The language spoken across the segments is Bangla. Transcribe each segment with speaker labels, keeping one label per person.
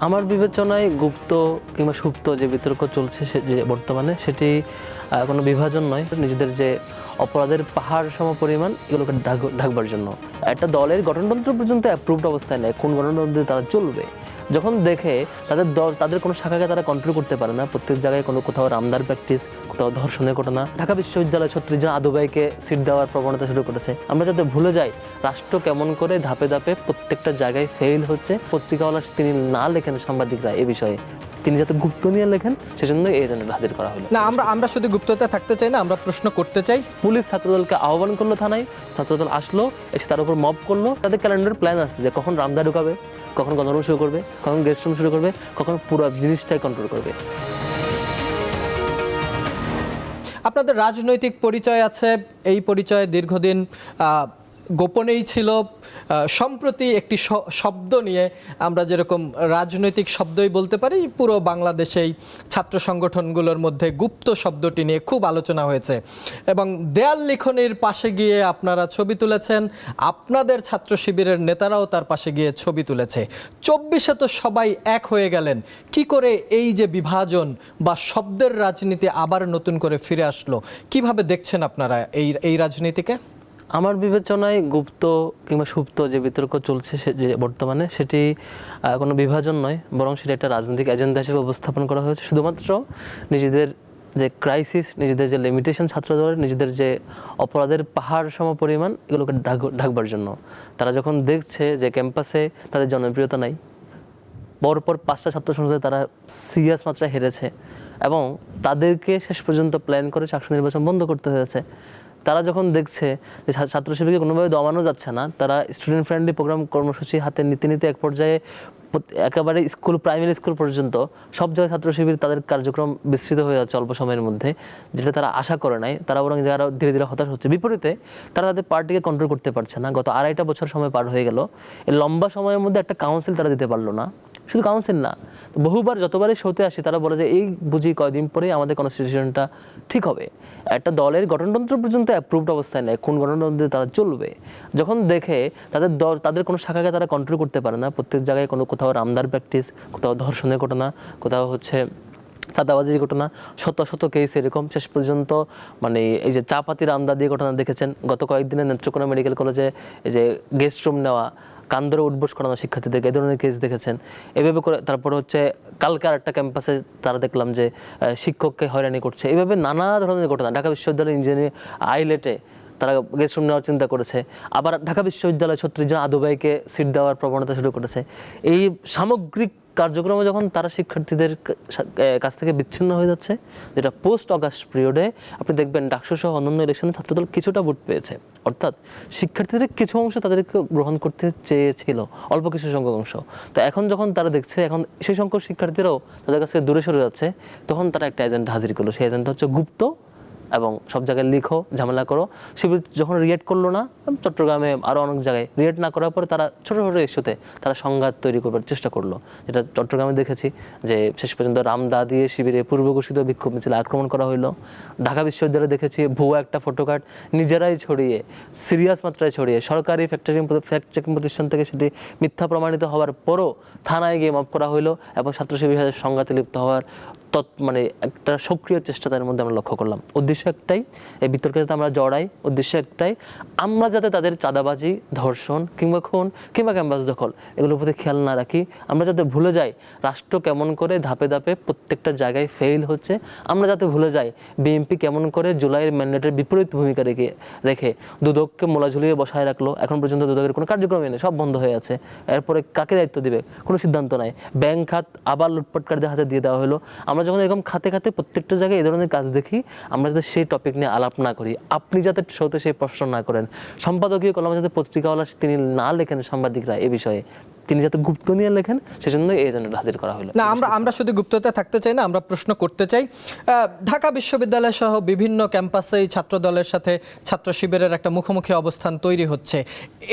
Speaker 1: আমার বিবেচনায় গুপ্ত কিংবা সুপ্ত যে বিতর্ক চলছে যে বর্তমানে সেটি কোনো বিভাজন নয়, নিজেদের যে অপরাধের পাহাড় সম পরিমাণ এগুলোকে ঢাকবার জন্য একটা দলের গঠনতন্ত্র পর্যন্ত অ্যাপ্রুভড অবস্থায় নেই কোন গঠনতন্ত্রে তারা চলবে। যখন দেখে তাদের কোনো শাখাকে তারা কন্ট্রোল করতে পারে না, প্রত্যেক জায়গায় কোথাও রামদার প্র্যাকটিস, কোথাও ধর্ষণের ঘটনা, ঢাকা বিশ্ববিদ্যালয় 36 জন আদুবাইকে সিট দেওয়ার প্রবণতা শুরু করেছে। আমরা যাতে ভুলে যাই রাষ্ট্র কেমন করে ধাপে ধাপে প্রত্যেকটা জায়গায় ফেল হচ্ছে, পত্রিকাওয়ালা তিনি না লেখেন সাংবাদিকরা এ বিষয়ে, তিনি যাতে গুপ্ত নিয়ে লেখেন সেজন্য এই এজেন্ডা হাজির করা হলো।
Speaker 2: না, আমরা শুধু গুপ্ততা থাকতে চাই না, আমরা প্রশ্ন করতে চাই।
Speaker 1: পুলিশ ছাত্রদলকে আহ্বান করলো থানায়, ছাত্রদল আসলো, এসে তার উপর মব করলো। তাদের ক্যালেন্ডার প্ল্যান আছে যে কখন রামদা ঢুকাবে, কখন গণরুম শুরু করবে, কখন গেস্ট রুম শুরু করবে, কখন পুরো জিনিসটাই কন্ট্রোল করবে।
Speaker 2: আপনাদের রাজনৈতিক পরিচয় আছে, এই পরিচয় দীর্ঘদিন গোপনেই ছিল। সম্প্রতি একটি শব্দ নিয়ে আমরা যেরকম রাজনৈতিক শব্দই বলতে পারি, পুরো বাংলাদেশেই ছাত্র সংগঠনগুলোর মধ্যে গুপ্ত শব্দটি নিয়ে খুব আলোচনা হয়েছে এবং দেয়াল লিখনের পাশে গিয়ে আপনারা ছবি তুলেছেন, আপনাদের ছাত্র শিবিরের নেতারাও তার পাশে গিয়ে ছবি তুলেছে। 24-এ তো সবাই এক হয়ে গেলেন, কি করে এই যে বিভাজন বা শব্দের রাজনীতি আবার নতুন করে ফিরে আসলো, কিভাবে দেখছেন আপনারা এই রাজনীতিকে?
Speaker 1: আমার বিবেচনায় গুপ্ত কিংবা সুপ্ত যে বিতর্ক চলছে যে বর্তমানে সেটি কোনো বিভাজন নয়, বরং সেটা একটা রাজনৈতিক এজেন্ডা হিসেবে উপস্থাপন করা হয়েছে। শুধুমাত্র নিজেদের যে ক্রাইসিস, নিজেদের যে লিমিটেশন ছাত্রদলের, নিজেদের যে অপরাধের পাহাড় সম পরিমাণ এগুলোকে ঢাকবার জন্য। তারা যখন দেখছে যে ক্যাম্পাসে তাদের জনপ্রিয়তা নাই, পরপর 5টা ছাত্র সংসদে তারা সিরিয়াস মাত্রায় হেরেছে এবং তাদেরকে শেষ পর্যন্ত প্ল্যান করে চাকসু নির্বাচন বন্ধ করতে হয়েছে। তারা যখন দেখছে যে ছাত্র শিবিরকে কোনোভাবে দমানো যাচ্ছে না, তারা স্টুডেন্ট ফ্রেন্ডলি প্রোগ্রাম কর্মসূচি হাতে নিতে নিতে এক পর্যায়ে একেবারে স্কুল, প্রাইমারি স্কুল পর্যন্ত সব জায়গায় ছাত্র শিবির তাদের কার্যক্রম বিস্তৃত হয়ে যাচ্ছে অল্প সময়ের মধ্যে, যেটা তারা আশা করে নাই। তারা বরং যারা ধীরে ধীরে হতাশ হচ্ছে। বিপরীতে তারা তাদের পার্টিকে কন্ট্রোল করতে পারছে না। গত 2.5 বছর সময় পার হয়ে গেল, এই লম্বা সময়ের মধ্যে একটা কাউন্সিল তারা দিতে পারলো না। শুধু কাউন্সিল না, বহুবার যতবারই শোতে আসি তারা বলে যে এই বুঝি কয়দিন পরেই আমাদের কনস্টিটিউশনটা ঠিক হবে। একটা দলের গঠনতন্ত্র পর্যন্ত অ্যাপ্রুভড অবস্থায় নেই কোন গঠনতন্ত্রে তারা চলবে। যখন দেখে তাদের কোনো শাখাকে তারা কন্ট্রোল করতে পারে না, প্রত্যেক জায়গায় কোথাও রামদার প্র্যাকটিস, কোথাও ধর্ষণের ঘটনা, কোথাও হচ্ছে চাঁদাবাজির ঘটনা, শত শত কেস এরকম। শেষ পর্যন্ত মানে এই যে চাপাতি রামদা দিয়ে ঘটনা দেখেছেন গত কয়েকদিনে নেত্রকোনা মেডিকেল কলেজে, এই যে গেস্ট রুম নেওয়া, কান ধরে উঠবোস করানো শিক্ষার্থীদেরকে, এই ধরনের কেস দেখেছেন। এভাবে করে তারপরে হচ্ছে কালকে আর একটা ক্যাম্পাসে তারা দেখলাম যে শিক্ষককে হয়রানি করছে। এইভাবে নানা ধরনের ঘটনা। ঢাকা বিশ্ববিদ্যালয় ইঞ্জিনিয়ারিং আইলেটে তারা গেস্ট রুম নেওয়ার চিন্তা করেছে। আবার ঢাকা বিশ্ববিদ্যালয় 36 জন আদুবাইকে সিট দেওয়ার প্রবণতা শুরু করেছে। এই সামগ্রিক কার্যক্রমে যখন তারা শিক্ষার্থীদের কাছ থেকে বিচ্ছিন্ন হয়ে যাচ্ছে, যেটা পোস্ট অগাস্ট পিরিয়ডে আপনি দেখবেন ডাকসু সহ অন্যান্য ইলেকশনে ছাত্রদল কিছুটা ভোট পেয়েছে, অর্থাৎ শিক্ষার্থীদের কিছু অংশ তাদেরকে গ্রহণ করতে চেয়েছিল, অল্প কিছু সংখ্যক অংশ। তো এখন যখন তারা দেখছে এখন সেই সংখ্যক শিক্ষার্থীরাও তাদের কাছে দূরে সরে যাচ্ছে, তখন তারা একটা এজেন্ডা হাজির করলো। সেই এজেন্ডা হচ্ছে গুপ্ত এবং সব জায়গায় লিখো, ঝামেলা করো। শিবির যখন রিয়েক্ট করলো না, চট্টগ্রামে আরও অনেক জায়গায় রিয়েক্ট না করার পরে তারা ছোটো ছোটো ইস্যুতে তারা সংঘাত তৈরি করবার চেষ্টা করলো, যেটা চট্টগ্রামে দেখেছি যে শেষ পর্যন্ত রামদা দিয়ে শিবিরে পূর্ব ঘোষিত বিক্ষোভ মিছিলে আক্রমণ করা হইলো। ঢাকা বিশ্ববিদ্যালয়ে দেখেছি ভুয়া একটা ফটোকার্ড নিজেরাই ছড়িয়ে, সিরিয়াস মাত্রায় ছড়িয়ে, সরকারি ফ্যাক্ট চেকিং প্রতিষ্ঠান থেকে সেটি মিথ্যা প্রমাণিত হওয়ার পরও থানায় গিয়ে মাফ করা হইলো এবং ছাত্র শিবিরের সংঘাতে লিপ্ত হওয়ার মানে একটা সক্রিয় চেষ্টা তাদের মধ্যে আমরা লক্ষ্য করলাম। উদ্দেশ্য একটাই, এই বিতর্কে যাতে আমরা জড়াই, উদ্দেশ্য একটাই, আমরা যাতে তাদের চাঁদাবাজি, ধর্ষণ কিংবা খুন কিংবা ক্যাম্পাস দখল এগুলোর প্রতি খেয়াল না রাখি। আমরা যাতে ভুলে যাই রাষ্ট্র কেমন করে ধাপে ধাপে প্রত্যেকটা জায়গায় ফেল হচ্ছে। আমরা যাতে ভুলে যাই বিএনপি কেমন করে জুলাইয়ের ম্যান্ডেটের বিপরীত ভূমিকা রেখে দুদককে মোলা ঝুলিয়ে বসায় রাখলো। এখন পর্যন্ত দুদকের কোনো কার্যক্রমই নেই, সব বন্ধ হয়ে আছে। এরপরে কাকে দায়িত্ব দিবে কোনো সিদ্ধান্ত নাই। ব্যাংক খাত আবার লুটপাটকারীদের হাতে দিয়ে দেওয়া হলো। আমরা যখন এরকম খাতে খাতে প্রত্যেকটা জায়গায় এই ধরনের কাজ দেখি, আমরা যাতে সেই টপিক নিয়ে আলাপ না করি, আপনি যাতে শোতে সেই প্রশ্ন না করেন, সম্পাদকীয় কলমে যাতে পত্রিকাওয়ালা তিনি না লেখেন সাংবাদিকরা এ বিষয়ে, তিনি যাতে গুপ্ত নিয়ে লেখেন সেজন্য এই এজেন্ডা হাজির করা হলো।
Speaker 2: না, আমরা শুধু গুপ্ততা থাকতে চাই না, আমরা প্রশ্ন করতে চাই। ঢাকা বিশ্ববিদ্যালয় সহ বিভিন্ন ক্যাম্পাসেই ছাত্র দলের সাথে ছাত্র শিবিরের একটা মুখোমুখি অবস্থান তৈরি হচ্ছে।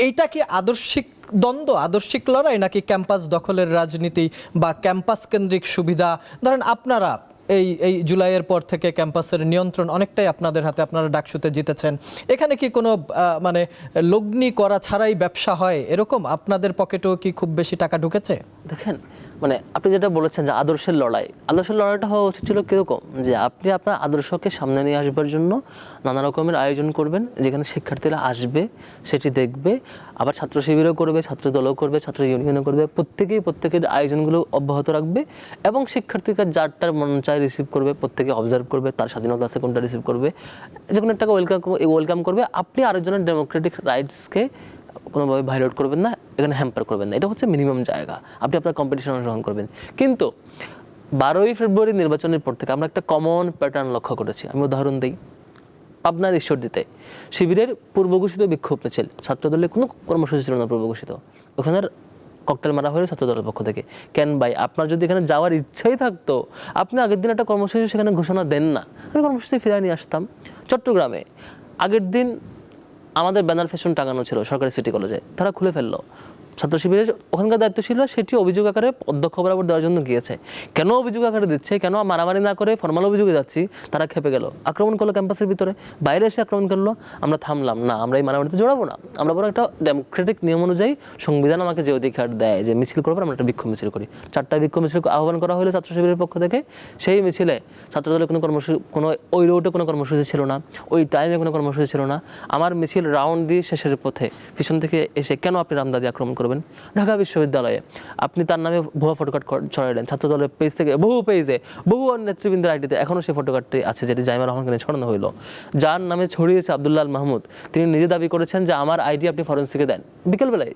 Speaker 2: এইটা কি আদর্শিক দ্বন্দ্ব, আদর্শিক লড়াই, নাকি ক্যাম্পাস দখলের রাজনীতি বা ক্যাম্পাস কেন্দ্রিক সুবিধা? ধরেন আপনারা এই জুলাইয়ের পর থেকে ক্যাম্পাসের নিয়ন্ত্রণ অনেকটাই আপনাদের হাতে, আপনারা ডাকসুতে জিতেছেন। এখানে কি কোনো মানে লগ্নি করা ছাড়াই ব্যবসা হয় এরকম? আপনাদের পকেটেও কি খুব বেশি টাকা ঢুকেছে?
Speaker 1: দেখেন, মানে আপনি যেটা বলেছেন যে আদর্শের লড়াইটা হওয়া উচিত ছিল কিরকম, যে আপনি আপনার আদর্শকে সামনে নিয়ে আসবার জন্য নানা রকমের আয়োজন করবেন, যেখানে শিক্ষার্থীরা আসবে, সেটি দেখবে, আবার ছাত্র শিবিরও করবে, ছাত্র দলও করবে, ছাত্র ইউনিয়নও করবে, প্রত্যেকের আয়োজনগুলো অব্যাহত রাখবে এবং শিক্ষার্থীরা যারটার মন চায় রিসিভ করবে, প্রত্যেকে অবজার্ভ করবে, তার স্বাধীনতা আছে কোনটা রিসিভ করবে, যে কোনো একটাকে ওয়েলকাম করবে। আপনি আরেকজনের ডেমোক্রেটিক রাইটসকে কোনোভাবে ভায়োলেট করবেন না, এখানে হ্যাম্পার করবেন না, এটা হচ্ছে মিনিমাম জায়গা। আপনি আপনার কম্পিটিশন অংশগ্রহণ করবেন। কিন্তু 12ই ফেব্রুয়ারি নির্বাচনের পর থেকে আমরা একটা কমন প্যাটার্ন লক্ষ্য করেছি। আমি উদাহরণ দিই, পাবনার ঈশ্বরদীতে শিবিরের পূর্বঘোষিত বিক্ষোভ মিছিল, ছাত্রদলের কোনো কর্মসূচি ছিল না পূর্বঘোষিত, ওখানে ককটেল মারা হয়েছে ছাত্রদলের পক্ষ থেকে। কেন ভাই, আপনার যদি এখানে যাওয়ার ইচ্ছাই থাকতো, আপনি আগের দিন একটা কর্মসূচি সেখানে ঘোষণা দেন না, আমি কর্মসূচি ফিরিয়ে নিয়ে আসতাম। চট্টগ্রামে আগের দিন আমাদের ব্যানার ফ্যাশন টাঙানো ছিল সরকারি সিটি কলেজে, তারা খুলে ফেললো। ছাত্র শিবিরের ওখানকার দায়িত্ব ছিল, সেটি অভিযোগ আকারে অধ্যক্ষ বরাবর দেওয়ার জন্য গিয়েছে। কেন অভিযোগ আকারে দিচ্ছে, কেন মারামারি না করে ফর্মাল অভিযোগে যাচ্ছি, তারা খেপে গেল, আক্রমণ করলো ক্যাম্পাসের ভিতরে, বাইরে এসে আক্রমণ করলো। আমরা থামলাম না, আমরা এই মারামারিতে জড়াবো না, আমরা বরং একটা ডেমোক্রেটিক নিয়ম অনুযায়ী সংবিধান আমাকে যে অধিকার দেয় যে মিছিল করবো, আমরা একটা বিক্ষোভ মিছিল করি। 4টা বিক্ষোভ মিছিল আহ্বান করা হলো ছাত্র শিবিরের পক্ষ থেকে। সেই মিছিলে ছাত্রদলের কোনো কর্মসূচি, ওই রোডে কোনো কর্মসূচি ছিল না, ওই টাইমে কোনো কর্মসূচি ছিল না। আমার মিছিল রাউন্ড দিয়ে শেষের পথে পিছন থেকে এসে কেন আপনি রামদাদি আক্রমণ করবেন? ঢাকা বিশ্ববিদ্যালয়ে আপনি তার নামে ভুয়া ফটোকার্ড ছড়াইলেন, ছাত্রদলের পেজ থেকে বহু পেজে বহু নেতৃবৃন্দের আইডিতে এখনও সেই ফটোকার্ডটি আছে, যেটি জাইমা রহমানকে নিয়ে ছড়ানো হইল। যার নামে ছড়িয়েছে আব্দুল্লাহ আল মাহমুদ, তিনি নিজে দাবি করেছেন যে আমার আইডি আপনি ফরেন্সিকে দেন। বিকেলবেলায়,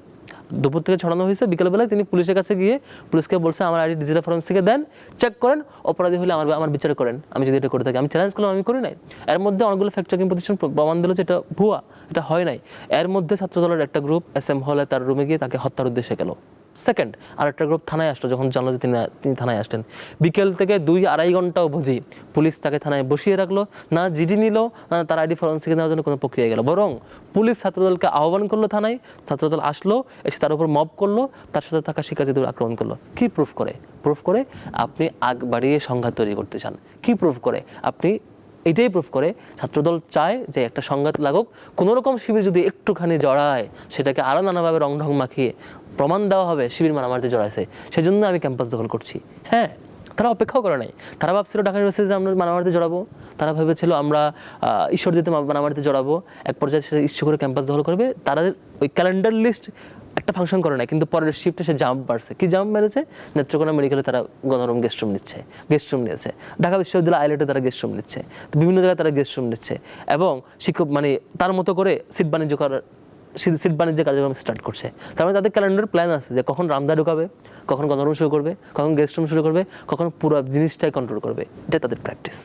Speaker 1: দুপুর থেকে ছড়ানো হয়েছে, বিকেলবেলায় তিনি পুলিশের কাছে গিয়ে পুলিশকে বলছে আমার আইডি ডিজিটাল ফরেন্সিকে দেন, চেক করেন, অপরাধী হলে আমার বিচার করেন। আমি যদি এটা করে থাকি, আমি চ্যালেঞ্জ করলাম, আমি করি নাই। এর মধ্যে অনেকগুলো ফ্যাক্ট চেকিং প্রতিষ্ঠান প্রমাণ দিল যে এটা ভুয়া, এটা হয় নাই। এর মধ্যে ছাত্রদলের একটা গ্রুপ SM হলে তার রুমে গিয়ে তাকে হত্যার উদ্দেশ্যে গেল। সেকেন্ড, আরেকটা গ্রুপ থানায় আসলো, যখন জানলো যে তিনি থানায় আসলেন, বিকেল থেকে 2-2.5 ঘন্টা অবধি পুলিশ তাকে থানায় বসিয়ে রাখলো, না জিডি নিল, না তার আইডি ফরেন্সিকে নেওয়ার জন্য কোনো প্রক্রিয়া গেল, বরং পুলিশ ছাত্রদলকে আহ্বান করলো থানায়, ছাত্রদল আসলো, এসে তার উপর মব করলো, তার সাথে থাকা শিক্ষার্থীদের আক্রমণ করলো। কি প্রুফ করে আপনি আগ বাড়িয়ে সংঘাত তৈরি করতে চান? কি প্রুফ করে আপনি? এটাই প্রুফ করে ছাত্রদল চায় যে একটা সংঘাত লাগুক, কোনোরকম শিবির যদি একটুখানি জড়ায়, সেটাকে আরও নানাভাবে রং মাখিয়ে প্রমাণ দেওয়া হবে শিবির মারামারিতে জড়াইছে, সেজন্য আমি ক্যাম্পাস দখল করছি। হ্যাঁ, তারা অপেক্ষাও করে নাই। তারা ভাবছিল ঢাকা ইউনিভার্সিটিতে আমরা মারামারিতে জড়াবো, তারা ভেবেছিল আমরা ঈশ্বরদীতে মারামারিতে জড়াবো, এক পর্যায়ে সে ইচ্ছে করে ক্যাম্পাস দখল করবে। তারা ওই ক্যালেন্ডার লিস্ট একটা ফাংশন করে না, কিন্তু পরের শিফটে সে জাম্প মারছে। কি জাম্প মেরেছে? নেত্রকোনা মেডিকেলে তারা গণরুম গেস্ট রুম নিয়েছে, ঢাকা বিশ্ববিদ্যালয় আইলেটে তারা গেস্ট রুম নিচ্ছে, বিভিন্ন জায়গায় তারা গেস্ট রুম নিচ্ছে এবং শিক্ষক মানে তার মতো করে সিট বাণিজ্য কার্যক্রম স্টার্ট করছে। তার মানে তাদের ক্যালেন্ডার প্ল্যান আছে যে কখন রামদা ঢুকাবে, কখন গণরুম শুরু করবে, কখন গেস্ট রুম শুরু করবে, কখন পুরো জিনিসটাই কন্ট্রোল করবে। এটা তাদের প্র্যাকটিস।